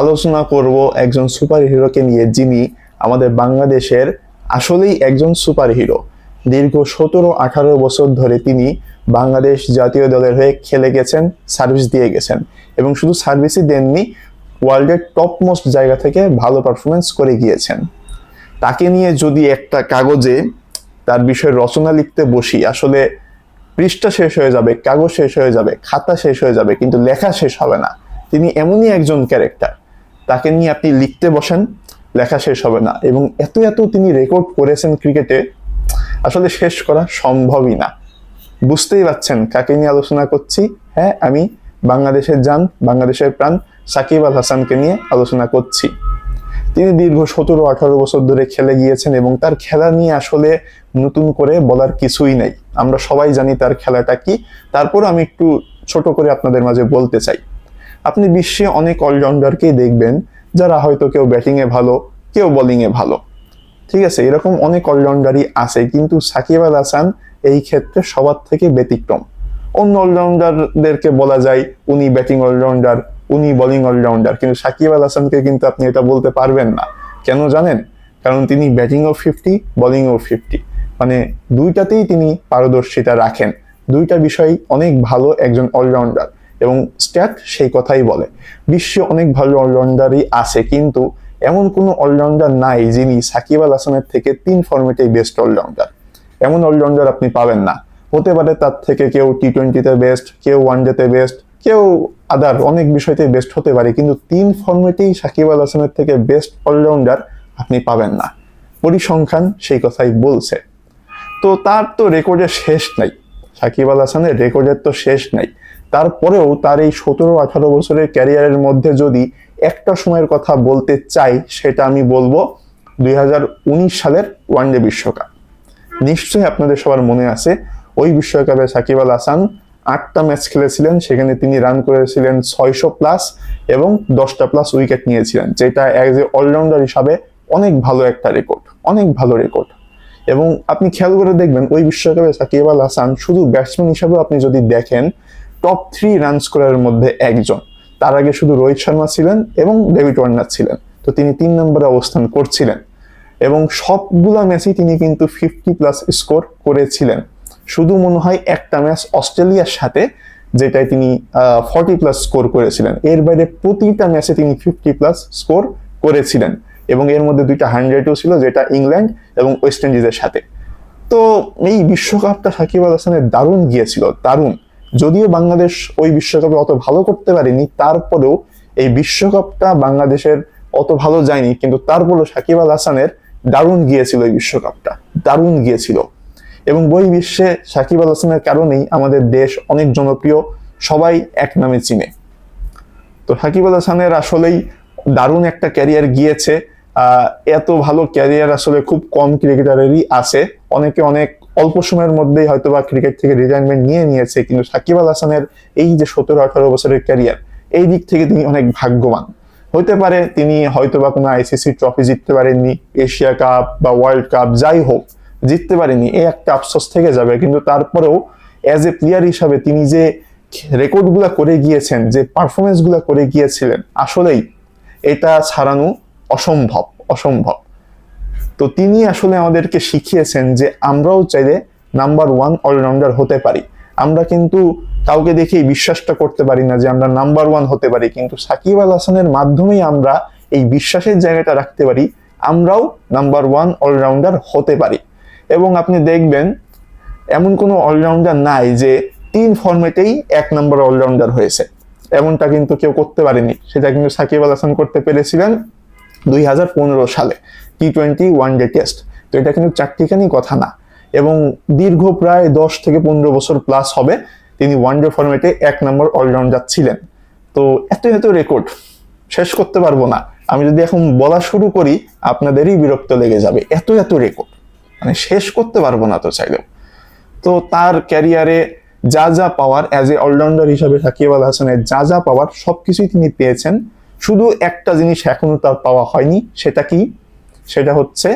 আলোচনা করব একজন সুপার হিরোকে নিয়ে, যিনি আমাদের বাংলাদেশের আসলেই একজন সুপার হিরো। দীর্ঘ 17-18 বছর ধরে তিনি বাংলাদেশ জাতীয় দলের হয়ে খেলে গেছেন, সার্ভিস দিয়ে গেছেন, এবং শুধু সার্ভিসই দেননি, ওয়ার্ল্ডের টপ মোস্ট জায়গা থেকে ভালো পারফরমেন্স করে গিয়েছেন। তাকে নিয়ে যদি একটা কাগজে তার বিষয়ে রচনা লিখতে বসি, আসলে পৃষ্ঠা শেষ হয়ে যাবে, কাগজ শেষ হয়ে যাবে, খাতা শেষ হয়ে যাবে, কিন্তু লেখা শেষ হবে না। তিনি এমনই একজন ক্যারেক্টার, তাকে নিয়ে আপনি লিখতে বসেন, লেখা শেষ হবে না। এবং এত এত তিনি রেকর্ড করেছেন ক্রিকেটে, আসলে শেষ করা সম্ভবই না। বুঝতেই পারছেন কাকে নিয়ে আলোচনা করছি। হ্যাঁ, আমি বাংলাদেশের জান, বাংলাদেশের প্রাণ সাকিব আল হাসানকে নিয়ে আলোচনা করছি। তিনি দীর্ঘ 17-18 বছর ধরে খেলে গিয়েছেন এবং তার খেলা নিয়ে আসলে নতুন করে বলার কিছুই নাই। আমরা সবাই জানি তার খেলাটা কি। তারপর আমি একটু ছোট করে আপনাদের মাঝে বলতে চাই। আপনি বিশ্বে অনেক অলরাউন্ডারকেই দেখবেন যারা হয়তো কেউ ব্যাটিংয়ে ভালো, কেউ বোলিংয়ে ভালো, ঠিক আছে, এরকম অনেক অলরাউন্ডারই আছে, কিন্তু সাকিব আল হাসান এই ক্ষেত্রে সবার থেকে ব্যতিক্রম। অন্য অলরাউন্ডারদেরকে বলা যায় উনি ব্যাটিং অলরাউন্ডার, উনি বোলিং অলরাউন্ডার, কিন্তু সাকিব আল হাসানকে কিন্তু আপনি এটা বলতে পারবেন না। কেন জানেন? কারণ তিনি ব্যাটিংও 50, বোলিংও 50, মানে দুইটাতেই তিনি পারদর্শিতা রাখেন। দুইটা বিষয় অনেক ভালো একজন অলরাউন্ডার, এবং স্ট্যাট সেই কথাই বলে। বিশ্বে অনেক ভালো অলরাউন্ডারই আছে, কিন্তু এমন কোনো অলরাউন্ডার নাই যিনি সাকিব আল হাসানের থেকে 3 ফরম্যাটেই বেস্ট অলরাউন্ডার। এমন অলরাউন্ডার আপনি পাবেন না। হতে পারে তার থেকে কেউ টি-20-তে বেস্ট, কেউ ওয়ানডেতে বেস্ট, কেউ আদার অনেক বিষয়তে বেস্ট হতে পারে, কিন্তু 3 ফরম্যাটেই সাকিব আল হাসানের থেকে বেস্ট অলরাউন্ডার আপনি পাবেন না। পরিসংখ্যান সেই কথাই বলছে। তো তার তো রেকর্ডের শেষ নাই, সাকিব আল হাসানের রেকর্ডের তো শেষ নাই। তারপরেও তার এই 17-18 বছরের ক্যারিয়ারের মধ্যে যদি একটা সময়ের কথা বলতে চাই, সেটা আমি বলবো 2019 সালের ওয়ানডে বিশ্বকাপ। নিশ্চয়ই আপনাদের সবার মনে আছে, ওই বিশ্বকাপে সাকিব আল হাসান 8টা ম্যাচ খেলেছিলেন, সেখানে তিনি রান করেছিলেন 600+ এবং 10টা প্লাস উইকেট নিয়েছিলেন, যেটা অ্যাজ এ অলরাউন্ডার হিসাবে অনেক ভালো একটা রেকর্ড, অনেক ভালো রেকর্ড। এবং আপনি খেয়াল করে দেখবেন ওই বিশ্বকাপে সাকিব আল হাসান শুধু ব্যাটসম্যান হিসাবে আপনি যদি দেখেন, টপ 3 রান স্কোরারের মধ্যে একজন। তার আগে শুধু রোহিত শর্মা ছিলেন এবং ডেভিড ওয়ার্নার ছিলেন, তো তিনি 3 নম্বরে অবস্থান করছিলেন। এবং সবগুলা ম্যাচই তিনি কিন্তু 50+ স্কোর করেছিলেন। শুধু মনে হয় একটা ম্যাচ অস্ট্রেলিয়ার সাথে, যেটাই তিনি 40+ স্কোর করেছিলেন। এর বাইরে প্রতিটা ম্যাচে তিনি 50+ স্কোর করেছিলেন, এবং এর মধ্যে 2টা 100ও ছিল, যেটা ইংল্যান্ড এবং ওয়েস্ট ইন্ডিজের সাথে। তো এই বিশ্বকাপটা সাকিব আল হাসানের দারুণ গিয়েছিল, দারুণ। যদিও বাংলাদেশ ওই বিশ্বকাপে অত ভালো করতে পারেনি, তারপরেও এই বিশ্বকাপটা বাংলাদেশের অত ভালো যায়নি, কিন্তু তারপরেও সাকিব আল হাসানের দারুণ গিয়েছিল এই বিশ্বকাপটা, দারুণ গিয়েছিল। এবং বিশ্বে সাকিব আল হাসানের কারণেই আমাদের দেশ অনেক জনপ্রিয়, সবাই এক নামে চিনে। তো সাকিব আল হাসানের আসলেই দারুণ একটা ক্যারিয়ার গিয়েছে। এত ভালো ক্যারিয়ার আসলে খুব কম ক্রিকেটারেরই আছে। অনেকে অনেক অল্প সময়ের মধ্যেই হয়তোবা ক্রিকেট থেকে রিটায়ারমেন্ট নিয়ে নিয়েছে, কিন্তু সাকিব আল হাসানের এই যে 17-18 বছরের ক্যারিয়ার, এই দিক থেকে তিনি অনেক ভাগ্যবান। হতে পারে তিনি হয়তোবা কোনো আইসিসি ট্রফি জিততে পারেননি, এশিয়া কাপ বা ওয়ার্ল্ড কাপ যাই হোক জিততে পারেনি, এই একটা আফসোস থেকে যাবে। কিন্তু তারপরেও অ্যাজ এ প্লেয়ার হিসাবে তিনি যে রেকর্ডগুলা করে গিয়েছেন, যে পারফরমেন্সগুলা করে গিয়েছিলেন, আসলেই এটা ছাড়ানো অসম্ভব, অসম্ভব। তো তিনি আসলে আমাদেরকে শিখিয়েছেন যে আমরাও চাইলে নাম্বার 1 অলরাউন্ডার হতে পারি। আমরা কিন্তু কাউকে দেখেই বিশ্বাসটা করতে পারি না যে আমরা নাম্বার 1 হতে পারি, কিন্তু সাকিব আল হাসানের মাধ্যমেই আমরা এই বিশ্বাসের জায়গাটা রাখতে পারি, আমরাও নাম্বার 1 অলরাউন্ডার হতে পারি। এবং আপনি দেখবেন এমন কোনো অলরাউন্ডার নাই যে 3 ফরম্যাটেই 1 নম্বর অলরাউন্ডার হয়েছে, এমনটা কিন্তু কেউ করতে পারেনি। সেটা কিন্তু সাকিব আল হাসান করতে পেরেছিলেন 2015 সালে টি-20 ওয়ানডে টেস্ট। তো এটা কিন্তু চারটিখানি কথা না, এবং দীর্ঘ প্রায় 10 থেকে 15 বছর প্লাস হবে তিনি ওয়ানডে ফরম্যাটে 1 নম্বর অলরাউন্ডার ছিলেন। তো এত এত রেকর্ড শেষ করতে পারবো না। আমি যদি এখন বলা শুরু করি আপনাদেরই বিরক্ত লেগে যাবে, এত এত রেকর্ড, মানে শেষ করতে পারবো না তো চাইলেও। তো তার ক্যারিয়ারে যা যা পাওয়ার, অ্যাজ এ অলরাউন্ডার হিসাবে সাকিব আল হাসানের যা যা পাওয়ার সবকিছুই তিনি পেয়েছেন। শুধু একটা জিনিস এখনো তার পাওয়া হয়নি, সেটা কি? সেটা হচ্ছে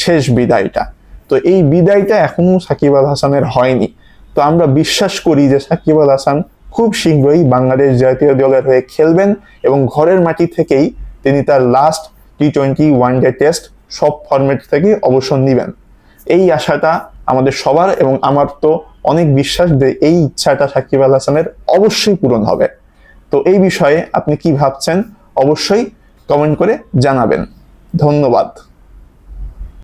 শেষ বিদায়টা। তো এই বিদায়টা এখনো সাকিব আল হাসানের হয়নি। তো আমরা বিশ্বাস করি যে সাকিব আল হাসান খুব শীঘ্রই বাংলাদেশ জাতীয় দলের হয়ে খেলবেন এবং ঘরের মাটি থেকেই তিনি তার লাস্ট টি-20 ওয়ানডে টেস্ট সব ফরম্যাট থেকে অবসর নেবেন। এই আশাটা আমাদের সবার এবং আমার তো অনেক বিশ্বাস যে এই ইচ্ছাটা সাকিব আল হাসানের অবশ্যই পূরণ হবে। তো এই বিষয়ে আপনি কি ভাবছেন অবশ্যই কমেন্ট করে জানাবেন। ধন্যবাদ।